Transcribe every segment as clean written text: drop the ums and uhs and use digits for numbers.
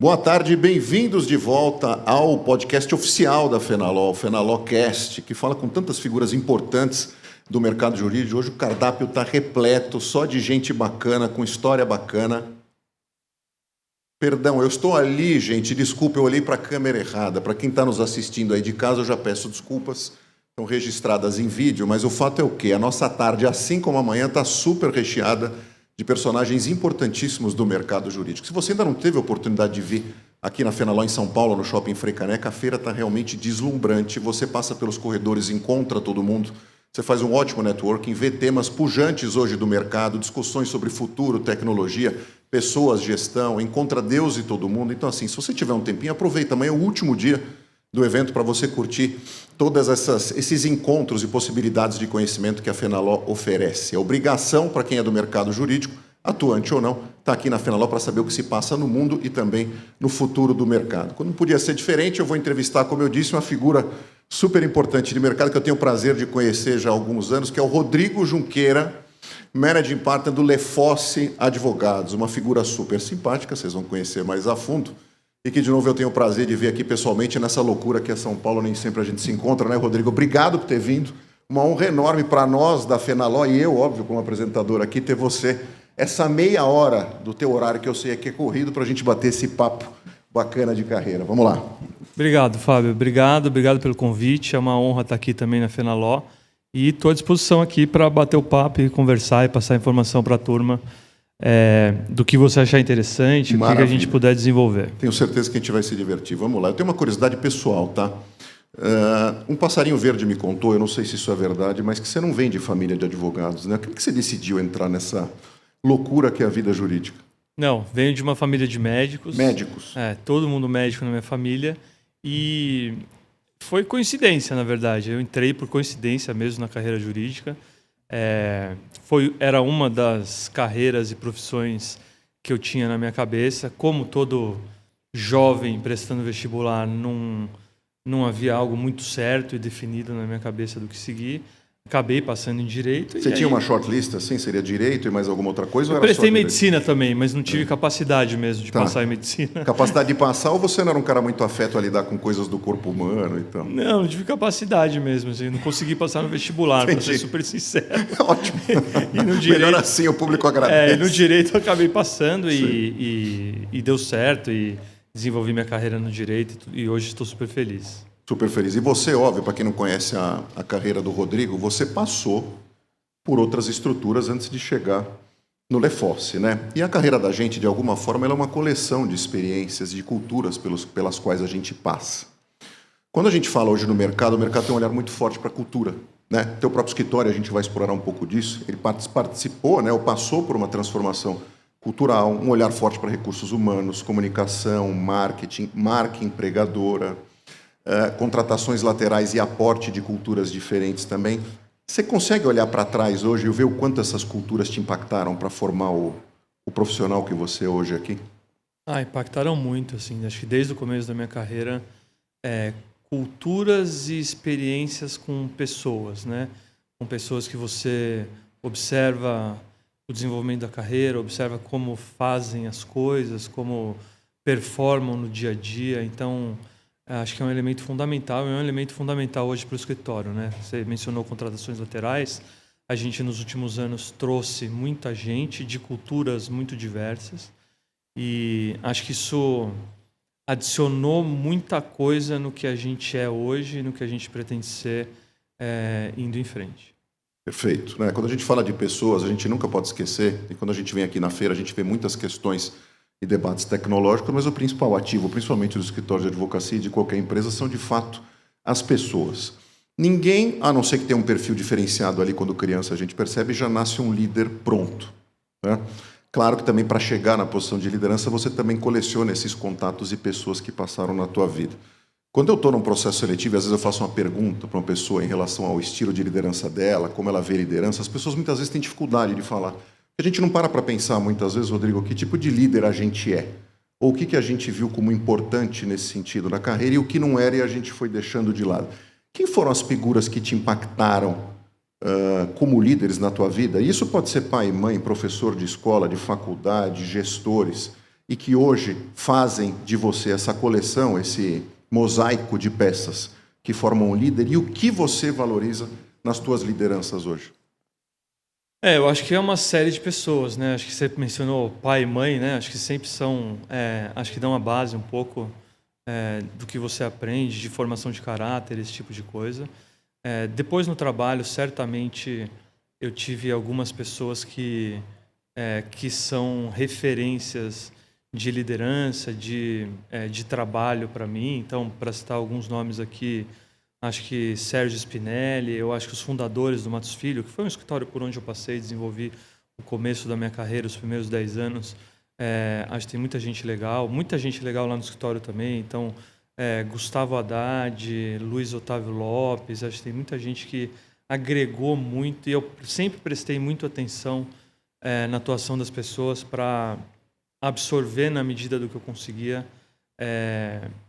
Boa tarde, bem-vindos de volta ao podcast oficial da Fenaló, o FenalóCast, que fala com tantas figuras importantes do mercado jurídico. Hoje o cardápio está repleto, só de gente bacana, com história bacana. Perdão, eu estou ali, gente, desculpa, eu olhei para a câmera errada. Para quem está nos assistindo aí de casa, eu já peço desculpas, estão registradas em vídeo, mas o fato é o quê? A nossa tarde, assim como amanhã, está super recheada de personagens importantíssimos do mercado jurídico. Se você ainda não teve a oportunidade de vir aqui na Fenaló, em São Paulo, no Shopping Frei Caneca, a feira está realmente deslumbrante. Você passa pelos corredores, encontra todo mundo, você faz um ótimo networking, vê temas pujantes hoje do mercado, discussões sobre futuro, tecnologia, pessoas, gestão, encontra Deus e todo mundo. Então, assim, se você tiver um tempinho, aproveita. Amanhã é o último dia do evento para você curtir todos esses encontros e possibilidades de conhecimento que a Fenaló oferece. É obrigação para quem é do mercado jurídico, atuante ou não, estar aqui na Fenaló para saber o que se passa no mundo e também no futuro do mercado. Quando não podia ser diferente, eu vou entrevistar, como eu disse, uma figura super importante de mercado que eu tenho o prazer de conhecer já há alguns anos, que é o Rodrigo Junqueira, Managing Partner do Lefosse Advogados, uma figura super simpática, vocês vão conhecer mais a fundo, e que, de novo, eu tenho o prazer de ver aqui pessoalmente nessa loucura que é São Paulo, nem sempre a gente se encontra, né, Rodrigo? Obrigado por ter vindo. Uma honra enorme para nós da Fenaló e eu, óbvio, como apresentador aqui, ter você essa meia hora do teu horário, que eu sei que é corrido, para a gente bater esse papo bacana de carreira. Vamos lá. Obrigado, Fábio. Obrigado pelo convite. É uma honra estar aqui também na Fenaló. E estou à disposição aqui para bater o papo e conversar e passar informação para a turma do que você achar interessante, o que a gente puder desenvolver. Tenho certeza que a gente vai se divertir. Vamos lá. Eu tenho uma curiosidade pessoal, tá? Um passarinho verde me contou, eu não sei se isso é verdade, mas que você não vem de família de advogados, né? Por que você decidiu entrar nessa loucura que é a vida jurídica? Não, venho de uma família de médicos. Médicos? Todo mundo médico na minha família. E foi coincidência, na verdade. Eu entrei por coincidência mesmo na carreira jurídica. Era uma das carreiras e profissões que eu tinha na minha cabeça. Como todo jovem prestando vestibular, não havia algo muito certo e definido na minha cabeça do que seguir. Acabei passando em Direito. Você tinha uma shortlist assim? Seria Direito e mais alguma outra coisa? Eu prestei Medicina também, mas não tive capacidade mesmo de passar em Medicina. Capacidade de passar, ou você não era um cara muito afeto a lidar com coisas do corpo humano? Então? Não tive capacidade mesmo. Assim, não consegui passar no vestibular, para ser super sincero. Ótimo. E no direito, melhor assim, o público agradece. E no Direito eu acabei passando e deu certo. E desenvolvi minha carreira no Direito e hoje estou super feliz. Super feliz. E você, óbvio, para quem não conhece a carreira do Rodrigo, você passou por outras estruturas antes de chegar no Lefosse, né? E a carreira da gente, de alguma forma, ela é uma coleção de experiências, de culturas pelas quais a gente passa. Quando a gente fala hoje no mercado, o mercado tem um olhar muito forte para a cultura, né? Teu próprio escritório, a gente vai explorar um pouco disso. Ele participou, né, ou passou por uma transformação cultural, um olhar forte para recursos humanos, comunicação, marketing, marca empregadora, contratações laterais e aporte de culturas diferentes também. Você consegue olhar para trás hoje e ver o quanto essas culturas te impactaram para formar o profissional que você é hoje aqui? Impactaram muito, assim. Acho que desde o começo da minha carreira, culturas e experiências com pessoas, né? Com pessoas que você observa o desenvolvimento da carreira, observa como fazem as coisas, como performam no dia a dia. Então, acho que é um elemento fundamental, hoje para o escritório, né? Você mencionou contratações laterais. A gente, nos últimos anos, trouxe muita gente de culturas muito diversas e acho que isso adicionou muita coisa no que a gente é hoje e no que a gente pretende ser indo em frente. Perfeito, né? Quando a gente fala de pessoas, a gente nunca pode esquecer, e quando a gente vem aqui na feira, a gente vê muitas questões e debates tecnológicos, mas o principal ativo, principalmente dos escritórios de advocacia e de qualquer empresa, são de fato as pessoas. Ninguém, a não ser que tenha um perfil diferenciado ali quando criança, a gente percebe, já nasce um líder pronto, né? Claro que também para chegar na posição de liderança, você também coleciona esses contatos e pessoas que passaram na tua vida. Quando eu estou num processo seletivo, às vezes eu faço uma pergunta para uma pessoa em relação ao estilo de liderança dela, como ela vê liderança, as pessoas muitas vezes têm dificuldade de falar. A gente não para pensar muitas vezes, Rodrigo, que tipo de líder a gente é. Ou o que a gente viu como importante nesse sentido na carreira e o que não era e a gente foi deixando de lado. Quem foram as figuras que te impactaram como líderes na tua vida? Isso pode ser pai, mãe, professor de escola, de faculdade, gestores. e que hoje fazem de você essa coleção, esse mosaico de peças que formam um líder, e o que você valoriza nas tuas lideranças hoje? Eu acho que é uma série de pessoas, né? Acho que você mencionou pai e mãe, né? Acho que sempre são, acho que dão a base um pouco do que você aprende, de formação de caráter, esse tipo de coisa. Depois no trabalho, certamente eu tive algumas pessoas que são referências de liderança, de trabalho para mim. Então, para citar alguns nomes aqui, acho que Sérgio Spinelli, eu acho que os fundadores do Matos Filho, que foi um escritório por onde eu passei e desenvolvi o começo da minha carreira, os primeiros 10 anos. Acho que tem muita gente legal lá no escritório também. Então, Gustavo Haddad, Luiz Otávio Lopes, acho que tem muita gente que agregou muito, e eu sempre prestei muito atenção na atuação das pessoas para absorver, na medida do que eu conseguia,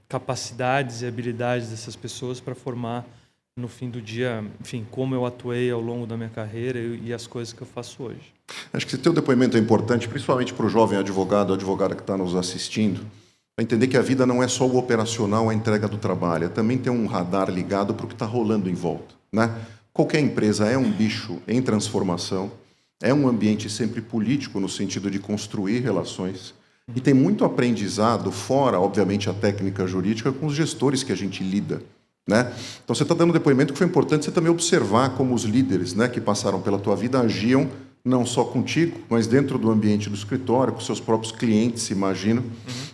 capacidades e habilidades dessas pessoas para formar, no fim do dia, enfim, como eu atuei ao longo da minha carreira e as coisas que eu faço hoje. Acho que esse teu depoimento é importante, principalmente para o jovem advogado ou advogada que está nos assistindo, para entender que a vida não é só o operacional, a entrega do trabalho, é também ter um radar ligado para o que está rolando em volta, né? Qualquer empresa é um bicho em transformação, é um ambiente sempre político no sentido de construir relações, e tem muito aprendizado, fora, obviamente, a técnica jurídica, com os gestores que a gente lida, né? Então, você está dando um depoimento que foi importante você também observar como os líderes, né, que passaram pela tua vida agiam não só contigo, mas dentro do ambiente do escritório, com seus próprios clientes, imagino,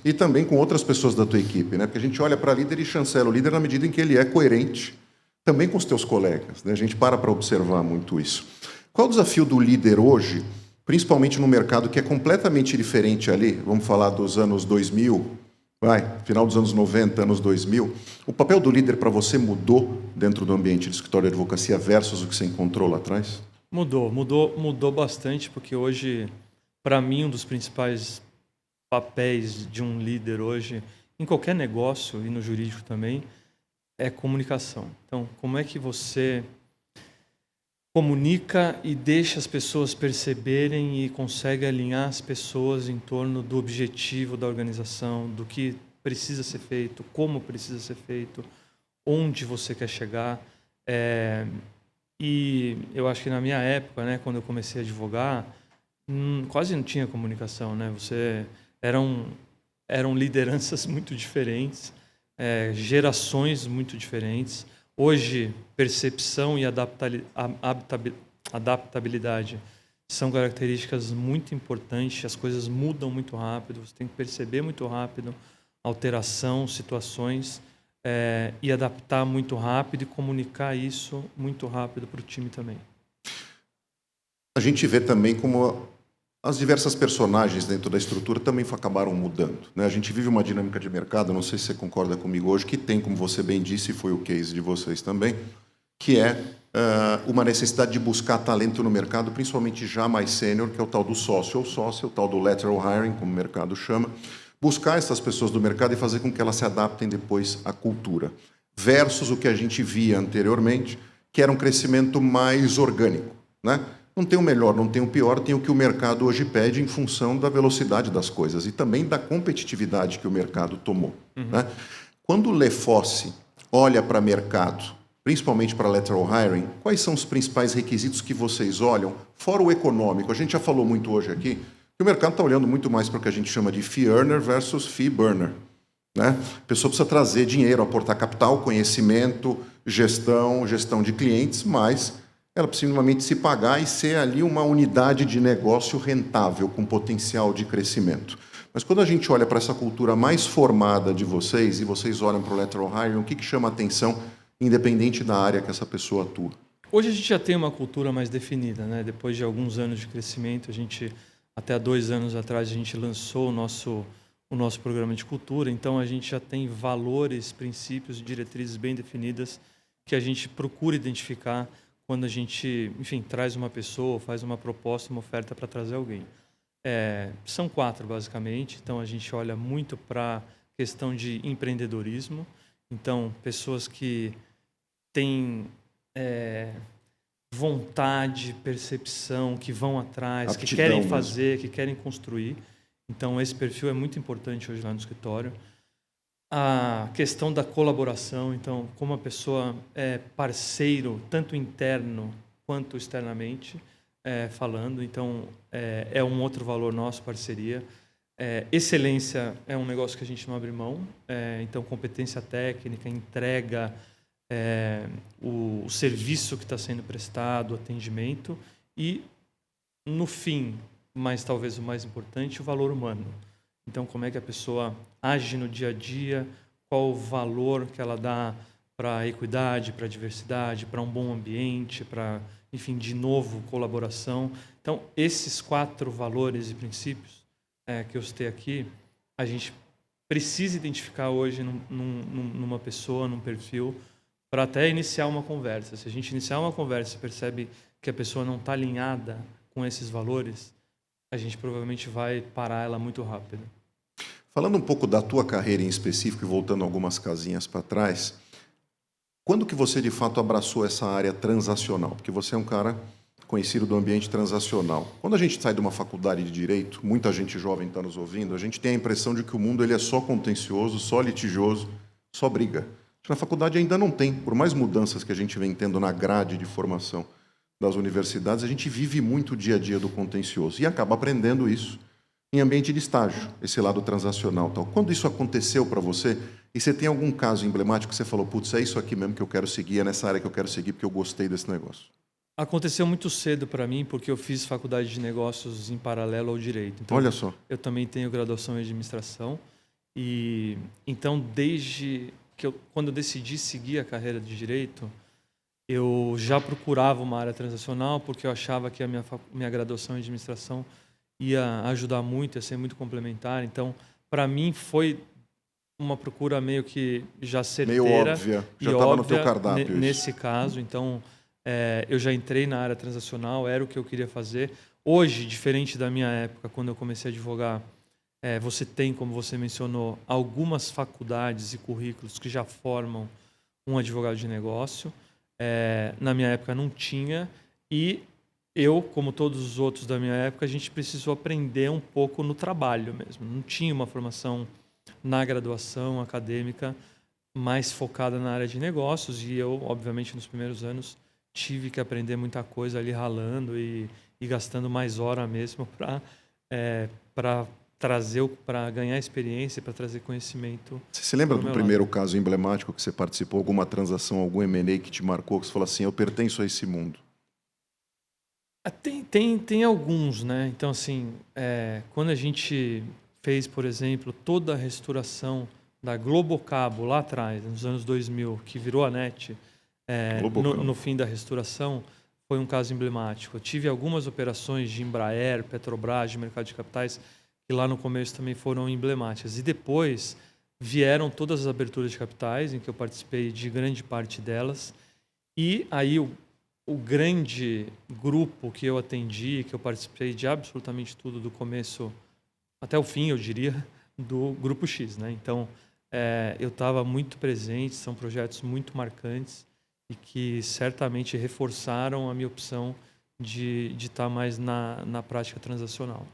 e também com outras pessoas da tua equipe, né? Porque a gente olha para líder e chancela o líder na medida em que ele é coerente também com os teus colegas, né? A gente para observar muito isso. Qual o desafio do líder hoje, principalmente no mercado que é completamente diferente ali, vamos falar dos anos 2000, final dos anos 90, anos 2000, o papel do líder para você mudou dentro do ambiente de escritório de advocacia versus o que você encontrou lá atrás? Mudou bastante, porque hoje, para mim, um dos principais papéis de um líder hoje, em qualquer negócio e no jurídico também, é comunicação. Então, como é que você comunica e deixa as pessoas perceberem e consegue alinhar as pessoas em torno do objetivo da organização, do que precisa ser feito, como precisa ser feito, onde você quer chegar. E eu acho que na minha época, né, quando eu comecei a advogar, quase não tinha comunicação, né? Eram lideranças muito diferentes, gerações muito diferentes. Hoje, percepção e adaptabilidade são características muito importantes. As coisas mudam muito rápido, você tem que perceber muito rápido alteração, situações, e adaptar muito rápido e comunicar isso muito rápido para o time também. A gente vê também como as diversas personagens dentro da estrutura também acabaram mudando, né? A gente vive uma dinâmica de mercado, não sei se você concorda comigo hoje, que tem, como você bem disse, e foi o case de vocês também, que é uma necessidade de buscar talento no mercado, principalmente já mais sênior, que é o tal do sócio ou sócia, o tal do lateral hiring, como o mercado chama, buscar essas pessoas do mercado e fazer com que elas se adaptem depois à cultura, versus o que a gente via anteriormente, que era um crescimento mais orgânico, né? Não tem o melhor, não tem o pior, tem o que o mercado hoje pede em função da velocidade das coisas e também da competitividade que o mercado tomou, né? Quando o Lefosse olha para mercado, principalmente para lateral hiring, quais são os principais requisitos que vocês olham, fora o econômico? A gente já falou muito hoje aqui que o mercado está olhando muito mais para o que a gente chama de fee earner versus fee burner, né? A pessoa precisa trazer dinheiro, aportar capital, conhecimento, gestão de clientes, mas ela precisa minimamente se pagar e ser ali uma unidade de negócio rentável, com potencial de crescimento. Mas quando a gente olha para essa cultura mais formada de vocês, e vocês olham para o lateral hiring, o que chama a atenção, independente da área que essa pessoa atua? Hoje a gente já tem uma cultura mais definida, né? Depois de alguns anos de crescimento, até há 2 anos atrás, a gente lançou o nosso programa de cultura, então a gente já tem valores, princípios e diretrizes bem definidas que a gente procura identificar quando a gente, enfim, traz uma pessoa, faz uma proposta, uma oferta para trazer alguém. São 4, basicamente. Então, a gente olha muito para a questão de empreendedorismo. Então, pessoas que têm vontade, percepção, que vão atrás, Aptidão que querem mesmo. fazer, que querem construir. Então, esse perfil é muito importante hoje lá no escritório. A questão da colaboração, então, como a pessoa é parceiro, tanto interno quanto externamente, falando. Então, é um outro valor nosso, parceria. Excelência é um negócio que a gente não abre mão. Então, competência técnica, entrega, o serviço que está sendo prestado, atendimento. E, no fim, mas talvez o mais importante, o valor humano. Então, como é que a pessoa age no dia a dia, qual o valor que ela dá para a equidade, para a diversidade, para um bom ambiente, para, enfim, de novo, colaboração. Então, esses 4 valores e princípios que eu citei aqui, a gente precisa identificar hoje numa pessoa, num perfil, para até iniciar uma conversa. Se a gente iniciar uma conversa e percebe que a pessoa não está alinhada com esses valores, a gente provavelmente vai parar ela muito rápido. Falando um pouco da tua carreira em específico e voltando algumas casinhas para trás, quando que você de fato abraçou essa área transacional? Porque você é um cara conhecido do ambiente transacional. Quando a gente sai de uma faculdade de direito, muita gente jovem está nos ouvindo, a gente tem a impressão de que o mundo ele é só contencioso, só litigioso, só briga. Na faculdade ainda não tem, por mais mudanças que a gente vem tendo na grade de formação das universidades, a gente vive muito o dia a dia do contencioso e acaba aprendendo isso em ambiente de estágio, esse lado transacional. Tal. Quando isso aconteceu para você, e você tem algum caso emblemático que você falou, putz, é isso aqui mesmo que eu quero seguir, é nessa área que eu quero seguir porque eu gostei desse negócio? Aconteceu muito cedo para mim, porque eu fiz faculdade de negócios em paralelo ao direito. Então, olha só. Eu também tenho graduação em administração. E então, quando eu decidi seguir a carreira de direito, eu já procurava uma área transacional, porque eu achava que a minha graduação em administração ia ajudar muito, ia ser muito complementar. Então, para mim, foi uma procura meio que já certeira. Meio óbvia. Já estava no teu cardápio. Nesse caso. Então, eu já entrei na área transacional, era o que eu queria fazer. Hoje, diferente da minha época, quando eu comecei a advogar, você tem, como você mencionou, algumas faculdades e currículos que já formam um advogado de negócio. Na minha época não tinha, e eu, como todos os outros da minha época, a gente precisou aprender um pouco no trabalho mesmo. Não tinha uma formação na graduação acadêmica mais focada na área de negócios, e eu, obviamente, nos primeiros anos tive que aprender muita coisa ali ralando e gastando mais hora mesmo para ganhar experiência, para trazer conhecimento. Você se lembra do primeiro caso emblemático que você participou, alguma transação, algum M&A que te marcou, que você falou assim, eu pertenço a esse mundo? Tem alguns, né? Então, assim, quando a gente fez, por exemplo, toda a restauração da Globocabo lá atrás, nos anos 2000, que virou a NET, no fim da restauração, foi um caso emblemático. Eu tive algumas operações de Embraer, Petrobras, de mercado de capitais, que lá no começo também foram emblemáticas. E depois vieram todas as aberturas de capitais, em que eu participei de grande parte delas. E aí o grande grupo que eu atendi, que eu participei de absolutamente tudo, do começo até o fim, eu diria, do Grupo X, né? Então, eu estava muito presente, são projetos muito marcantes e que certamente reforçaram a minha opção de estar mais na prática transacional.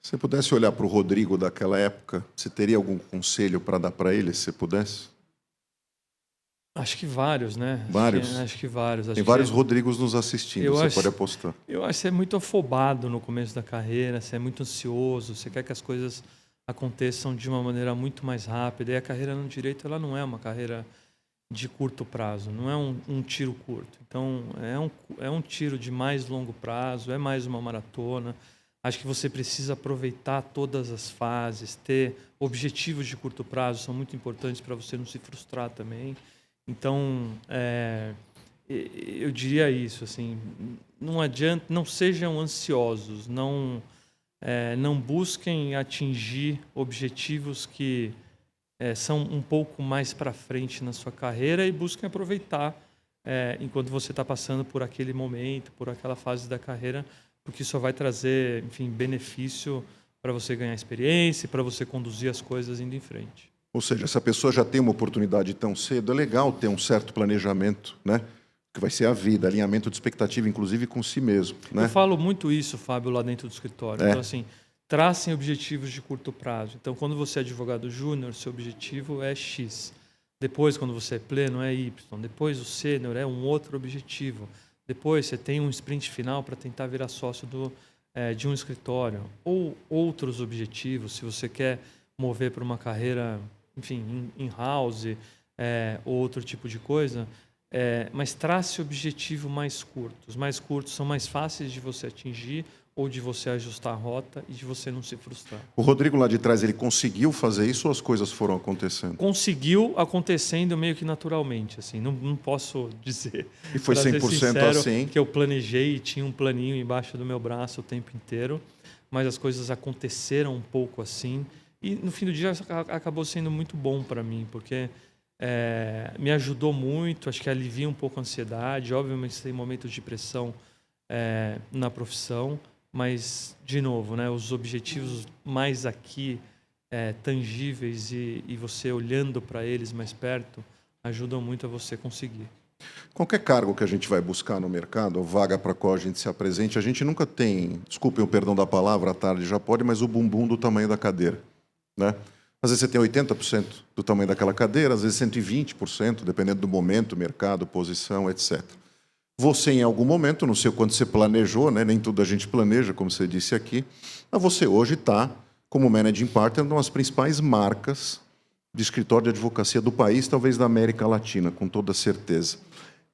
Se você pudesse olhar para o Rodrigo daquela época, você teria algum conselho para dar para ele, se você pudesse? Acho que vários, né? Vários? Acho que vários. Tem vários Rodrigos nos assistindo, você pode apostar. Eu acho que você é muito afobado no começo da carreira, você é muito ansioso, você quer que as coisas aconteçam de uma maneira muito mais rápida. E a carreira no direito ela não é uma carreira de curto prazo, não é um tiro curto. Então, é um tiro de mais longo prazo, é mais uma maratona. Acho que você precisa aproveitar todas as fases, ter objetivos de curto prazo são muito importantes para você não se frustrar também. Então, eu diria isso, assim, não adianta, não sejam ansiosos, não busquem atingir objetivos que são um pouco mais para frente na sua carreira e busquem aproveitar enquanto você está passando por aquele momento, por aquela fase da carreira, porque isso vai trazer, enfim, benefício para você ganhar experiência, para você conduzir as coisas indo em frente. Ou seja, se a pessoa já tem uma oportunidade tão cedo, é legal ter um certo planejamento, né? Que vai ser a vida, alinhamento de expectativa, inclusive com si mesmo, né? Eu falo muito isso, Fábio, lá dentro do escritório. Então, assim, tracem objetivos de curto prazo. Então, quando você é advogado júnior, seu objetivo é X. Depois, quando você é pleno, é Y. Depois, o sênior é um outro objetivo. Depois, você tem um sprint final para tentar virar sócio de um escritório. Ou outros objetivos, se você quer mover para uma carreira, enfim, in-house, ou outro tipo de coisa. Mas trace objetivo mais curtos. Mais curtos são mais fáceis de você atingir ou de você ajustar a rota e de você não se frustrar. O Rodrigo lá de trás, ele conseguiu fazer isso ou as coisas foram acontecendo? Conseguiu acontecendo meio que naturalmente, assim, não posso dizer. E foi pra ser 100% sincero, assim? que eu planejei e tinha um planinho embaixo do meu braço o tempo inteiro, mas as coisas aconteceram um pouco assim. E no fim do dia acabou sendo muito bom para mim, porque me ajudou muito, acho que alivia um pouco a ansiedade. Obviamente tem momentos de pressão na profissão, mas, de novo, né, os objetivos mais aqui tangíveis e você olhando para eles mais perto ajudam muito a você conseguir. Qualquer cargo que a gente vai buscar no mercado, ou vaga para qual a gente se apresente, a gente nunca tem, desculpem o perdão da palavra, à tarde já pode, mas o bumbum do tamanho da cadeira, né? Às vezes você tem 80% do tamanho daquela cadeira, às vezes 120%, dependendo do momento, mercado, posição, etc. Você, em algum momento, não sei quando você planejou, né? Nem tudo a gente planeja, como você disse aqui, mas você hoje está como Managing Partner de uma das principais marcas de escritório de advocacia do país, talvez da América Latina, com toda certeza.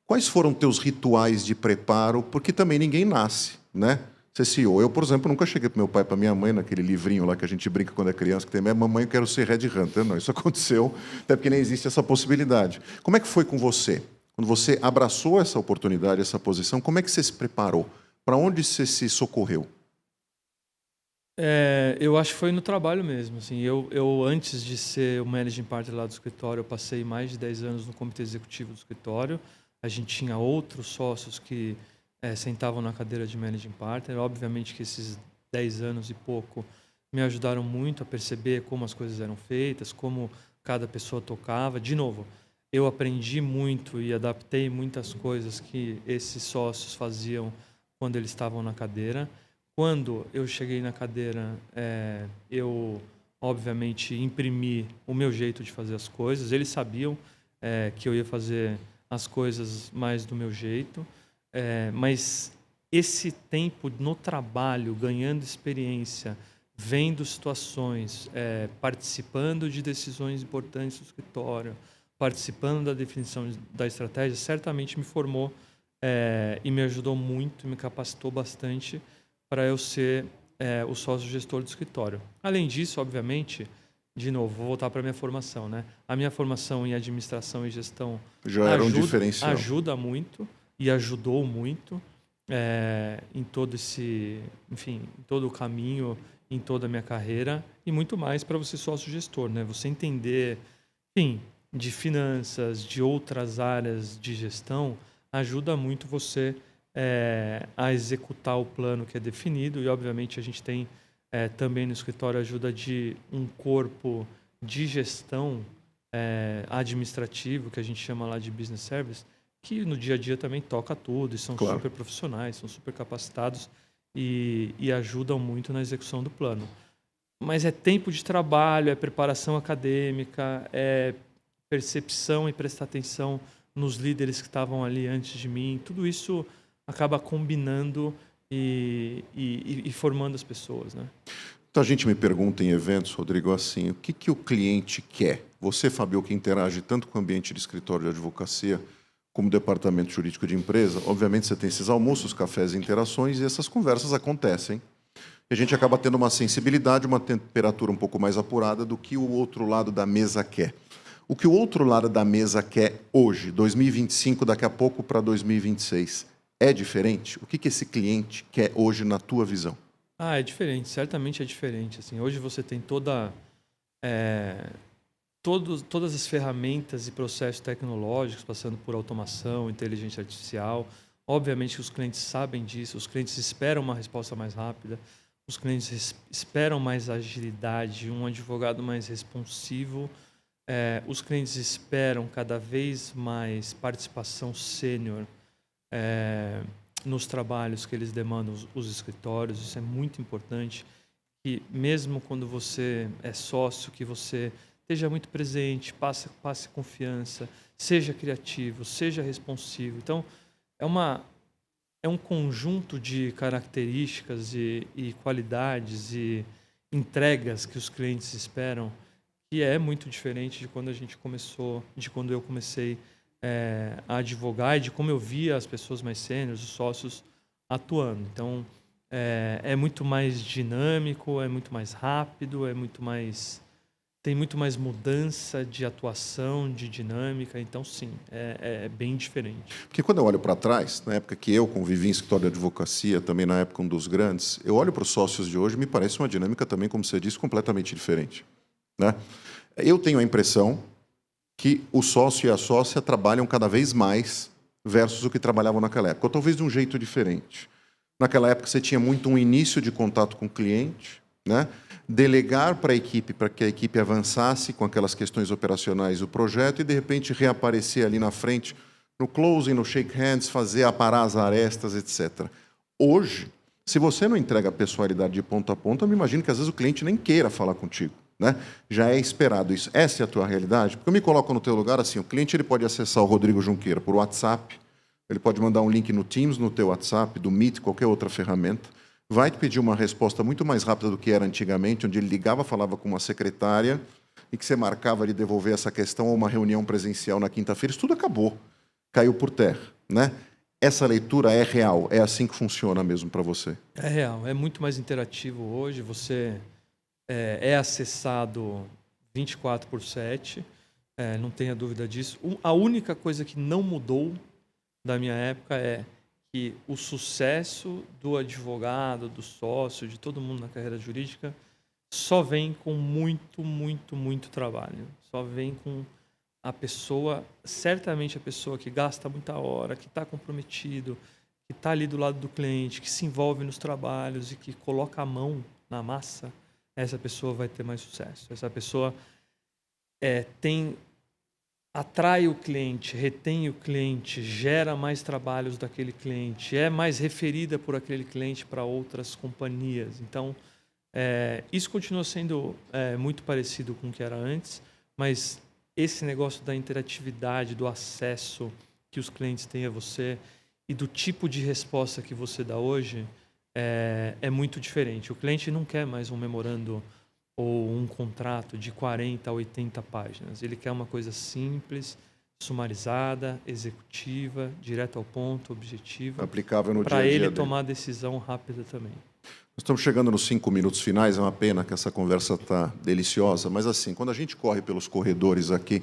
Quais foram teus rituais de preparo? Porque também ninguém nasce, né? Ser CEO. Eu, por exemplo, nunca cheguei para meu pai e para minha mãe, naquele livrinho lá que a gente brinca quando é criança, que tem mamãe, eu quero ser Red Hunter. Não, isso aconteceu, até porque nem existe essa possibilidade. Como é que foi com você? Quando você abraçou essa oportunidade, essa posição, como é que você se preparou? Para onde você se socorreu? Eu acho que foi no trabalho mesmo. Assim, eu, antes de ser o managing partner lá do escritório, eu passei mais de 10 anos no comitê executivo do escritório. A gente tinha outros sócios que sentavam na cadeira de managing partner. Obviamente que esses 10 anos e pouco me ajudaram muito a perceber como as coisas eram feitas, como cada pessoa tocava. De novo, eu aprendi muito e adaptei muitas coisas que esses sócios faziam quando eles estavam na cadeira. Quando eu cheguei na cadeira, eu, obviamente, imprimi o meu jeito de fazer as coisas. Eles sabiam que eu ia fazer as coisas mais do meu jeito, mas esse tempo no trabalho, ganhando experiência, vendo situações, participando de decisões importantes do escritório, participando da definição da estratégia, certamente me formou e me ajudou muito, me capacitou bastante para eu ser o sócio gestor do escritório. Além disso, obviamente, de novo, vou voltar para a minha formação, né? A minha formação em administração e gestão Já era um diferencial. ajuda muito e ajudou muito em todo enfim, em todo o caminho, em toda a minha carreira e muito mais para você sócio gestor, né? Você entender, enfim, de finanças, de outras áreas de gestão, ajuda muito você a executar o plano que é definido e, obviamente, a gente tem também no escritório a ajuda de um corpo de gestão administrativo, que a gente chama lá de business service, que no dia a dia também toca tudo e são Claro. super profissionais, são super capacitados e ajudam muito na execução do plano. Mas é tempo de trabalho, é preparação acadêmica, é percepção e prestar atenção nos líderes que estavam ali antes de mim. Tudo isso acaba combinando e formando as pessoas, né? Então, a gente me pergunta em eventos, Rodrigo, assim, o que o cliente quer? Você, Fabio, que interage tanto com o ambiente de escritório de advocacia como departamento jurídico de empresa, obviamente você tem esses almoços, cafés e interações e essas conversas acontecem. E a gente acaba tendo uma sensibilidade, uma temperatura um pouco mais apurada do que o outro lado da mesa quer. O que o outro lado da mesa quer hoje, 2025, daqui a pouco para 2026, é diferente? O que esse cliente quer hoje na tua visão? É diferente, certamente é diferente. Assim, hoje você tem todas as ferramentas e processos tecnológicos passando por automação, inteligência artificial. Obviamente que os clientes sabem disso, os clientes esperam uma resposta mais rápida, os clientes esperam mais agilidade, um advogado mais responsivo. Os clientes esperam cada vez mais participação sênior nos trabalhos que eles demandam os escritórios. Isso é muito importante, que mesmo quando você é sócio, que você esteja muito presente, passe confiança, seja criativo, seja responsivo. Então, é um conjunto de características e qualidades e entregas que os clientes esperam que é muito diferente de quando de quando eu comecei a advogar e de como eu via as pessoas mais sêniores, os sócios atuando. Então, é muito mais dinâmico, é muito mais rápido, tem muito mais mudança de atuação, de dinâmica. Então, sim, é bem diferente. Porque quando eu olho para trás, na época que eu convivi em escritório de advocacia, também na época um dos grandes, eu olho para os sócios de hoje e me parece uma dinâmica também, como você disse, completamente diferente. Né? Eu tenho a impressão que o sócio e a sócia trabalham cada vez mais versus o que trabalhavam naquela época, ou talvez de um jeito diferente. Naquela época você tinha muito um início de contato com o cliente, né? Delegar para a equipe, para que a equipe avançasse com aquelas questões operacionais do projeto e, de repente, reaparecer ali na frente, no closing, no shake hands, fazer aparar as arestas, etc. Hoje, se você não entrega a pessoalidade de ponta a ponta, eu me imagino que, às vezes, o cliente nem queira falar contigo. Né? Já é esperado isso. Essa é a tua realidade? Porque eu me coloco no teu lugar assim, o cliente ele pode acessar o Rodrigo Junqueira por WhatsApp, ele pode mandar um link no Teams, no teu WhatsApp, do Meet, qualquer outra ferramenta, vai te pedir uma resposta muito mais rápida do que era antigamente, onde ele ligava, falava com uma secretária e que você marcava de devolver essa questão a uma reunião presencial na quinta-feira. Isso tudo acabou, caiu por terra. Né? Essa leitura é real, é assim que funciona mesmo para você? É real, é muito mais interativo hoje, você é acessado 24/7, não tenha dúvida disso. A única coisa que não mudou da minha época é que o sucesso do advogado, do sócio, de todo mundo na carreira jurídica, só vem com muito, muito, muito trabalho. Só vem com a pessoa, certamente a pessoa que gasta muita hora, que está comprometido, que está ali do lado do cliente, que se envolve nos trabalhos e que coloca a mão na massa, essa pessoa vai ter mais sucesso. Essa pessoa atrai o cliente, retém o cliente, gera mais trabalhos daquele cliente, é mais referida por aquele cliente para outras companhias. Então, isso continua sendo muito parecido com o que era antes, mas esse negócio da interatividade, do acesso que os clientes têm a você e do tipo de resposta que você dá hoje é muito diferente. O cliente não quer mais um memorando ou um contrato de 40 a 80 páginas. Ele quer uma coisa simples, sumarizada, executiva, direto ao ponto, objetiva. Aplicável no dia a dia para ele dele. tomar decisão rápida também. Nós estamos chegando nos 5 minutos finais, é uma pena que essa conversa está deliciosa, mas assim, quando a gente corre pelos corredores aqui,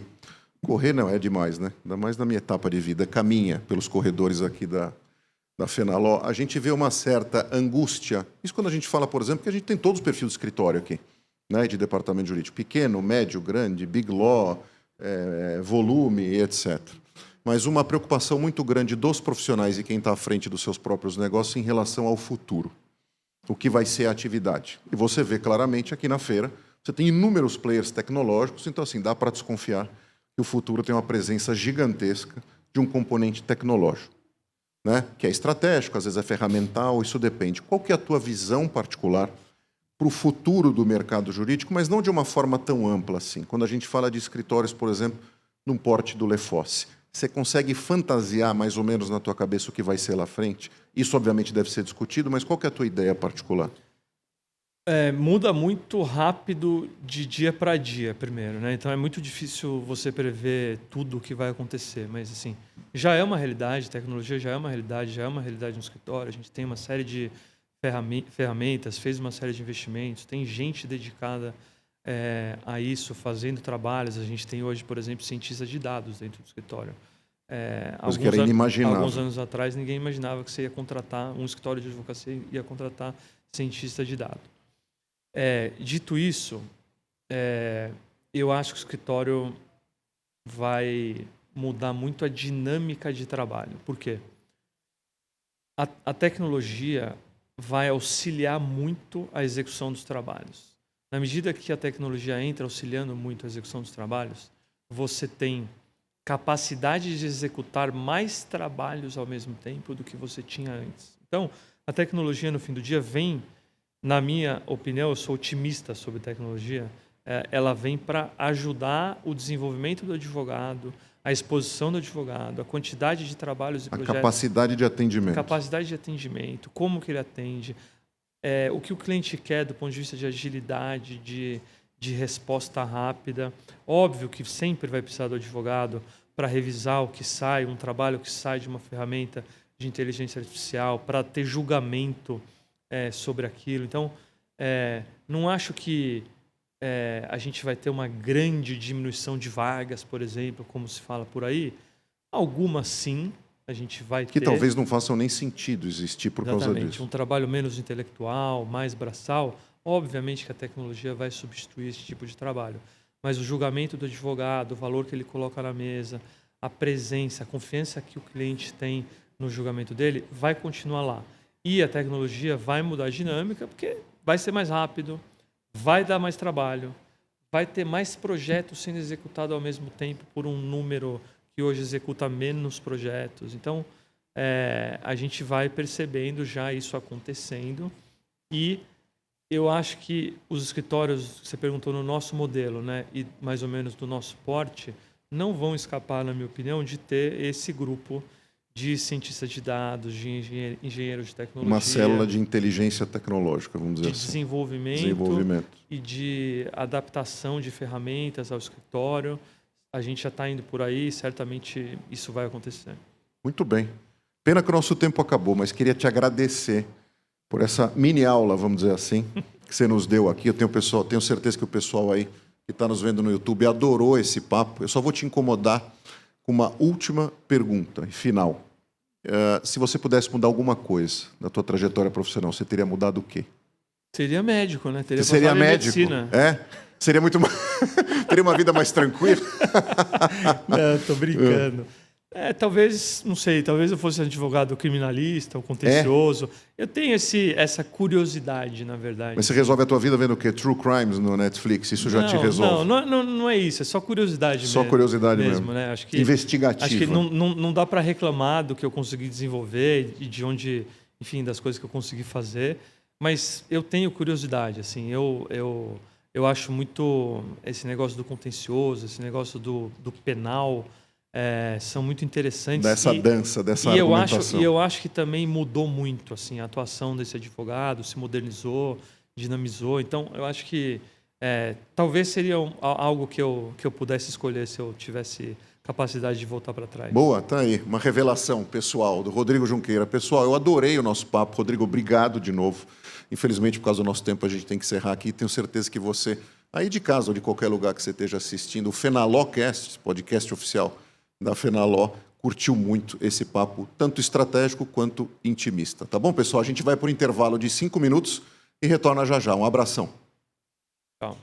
correr não é demais, né? Ainda mais na minha etapa de vida, caminha pelos corredores aqui da Fenaló, a gente vê uma certa angústia. Isso quando a gente fala, por exemplo, que a gente tem todos os perfis do escritório aqui, né, de departamento jurídico, pequeno, médio, grande, big law, volume, etc. Mas uma preocupação muito grande dos profissionais e quem está à frente dos seus próprios negócios em relação ao futuro. O que vai ser a atividade. E você vê claramente aqui na feira, você tem inúmeros players tecnológicos, então assim, dá para desconfiar que o futuro tem uma presença gigantesca de um componente tecnológico, né? Que é estratégico, às vezes é ferramental, isso depende. Qual que é a tua visão particular para o futuro do mercado jurídico, mas não de uma forma tão ampla assim? Quando a gente fala de escritórios, por exemplo, num porte do Lefosse, você consegue fantasiar mais ou menos na tua cabeça o que vai ser lá à frente? Isso, obviamente, deve ser discutido, mas qual que é a tua ideia particular? Muda muito rápido de dia para dia, primeiro, né? Então é muito difícil você prever tudo o que vai acontecer, mas assim, já é uma realidade, tecnologia já é uma realidade no escritório, a gente tem uma série de ferramentas, fez uma série de investimentos, tem gente dedicada a isso, fazendo trabalhos. A gente tem hoje, por exemplo, cientistas de dados dentro do escritório. Coisa que era inimaginável. Alguns anos atrás, ninguém imaginava que você ia contratar, um escritório de advocacia ia contratar cientista de dados. Dito isso, eu acho que o escritório vai mudar muito a dinâmica de trabalho. Por quê? A tecnologia vai auxiliar muito a execução dos trabalhos. Na medida que a tecnologia entra auxiliando muito a execução dos trabalhos, você tem capacidade de executar mais trabalhos ao mesmo tempo do que você tinha antes. Então, a tecnologia, no fim do dia, vem na minha opinião, eu sou otimista sobre tecnologia, ela vem para ajudar o desenvolvimento do advogado, a exposição do advogado, a quantidade de trabalhos e projetos. A capacidade de atendimento. Capacidade de atendimento, como que ele atende, o que o cliente quer do ponto de vista de agilidade, de resposta rápida. Óbvio que sempre vai precisar do advogado para revisar o que sai, um trabalho que sai de uma ferramenta de inteligência artificial, para ter julgamento sobre aquilo. Então, não acho que a gente vai ter uma grande diminuição de vagas, por exemplo, como se fala por aí. Algumas sim, a gente vai ter. Que talvez não façam nem sentido existir por causa disso. Um trabalho menos intelectual, mais braçal. Obviamente que a tecnologia vai substituir esse tipo de trabalho. Mas o julgamento do advogado, o valor que ele coloca na mesa, a presença, a confiança que o cliente tem no julgamento dele, vai continuar lá. E a tecnologia vai mudar a dinâmica, porque vai ser mais rápido, vai dar mais trabalho, vai ter mais projetos sendo executados ao mesmo tempo por um número que hoje executa menos projetos. Então, a gente vai percebendo já isso acontecendo. E eu acho que os escritórios, você perguntou no nosso modelo, né, e mais ou menos do nosso porte, não vão escapar, na minha opinião, de ter esse grupo de cientistas de dados, de engenheiros de tecnologia. Uma célula de inteligência tecnológica, vamos dizer assim. De desenvolvimento e de adaptação de ferramentas ao escritório. A gente já está indo por aí, certamente isso vai acontecer. Muito bem. Pena que o nosso tempo acabou, mas queria te agradecer por essa mini aula, vamos dizer assim, que você nos deu aqui. Eu tenho certeza que o pessoal aí que está nos vendo no YouTube adorou esse papo. Eu só vou te incomodar com uma última pergunta e final. Se você pudesse mudar alguma coisa na tua trajetória profissional, você teria mudado o quê? Seria médico, né? Seria médico? Medicina. Seria muito mais... Teria uma vida mais tranquila? Não, tô brincando. Talvez, não sei, talvez eu fosse advogado criminalista ou contencioso. Eu tenho essa curiosidade, na verdade. Mas você resolve a tua vida vendo o quê? True Crimes no Netflix? Isso já te resolve? Não é isso. É só curiosidade mesmo. Só curiosidade mesmo. Né? Acho que, investigativa. Acho que não dá para reclamar do que eu consegui desenvolver e de onde, enfim, das coisas que eu consegui fazer. Mas eu tenho curiosidade, assim. Eu acho muito esse negócio do contencioso, esse negócio do penal... são muito interessantes. Dessa dança, dessa argumentação. E eu acho que também mudou muito assim, a atuação desse advogado, se modernizou, dinamizou. Então, eu acho que talvez seria algo que eu pudesse escolher se eu tivesse capacidade de voltar para trás. Boa, tá aí. Uma revelação pessoal do Rodrigo Junqueira. Pessoal, eu adorei o nosso papo. Rodrigo, obrigado de novo. Infelizmente, por causa do nosso tempo, a gente tem que encerrar aqui. Tenho certeza que você, aí de casa ou de qualquer lugar que você esteja assistindo, o Fenalocast, podcast oficial da Fenaló, curtiu muito esse papo, tanto estratégico quanto intimista. Tá bom, pessoal? A gente vai por um intervalo de 5 minutos e retorna já já. Um abração. Tchau.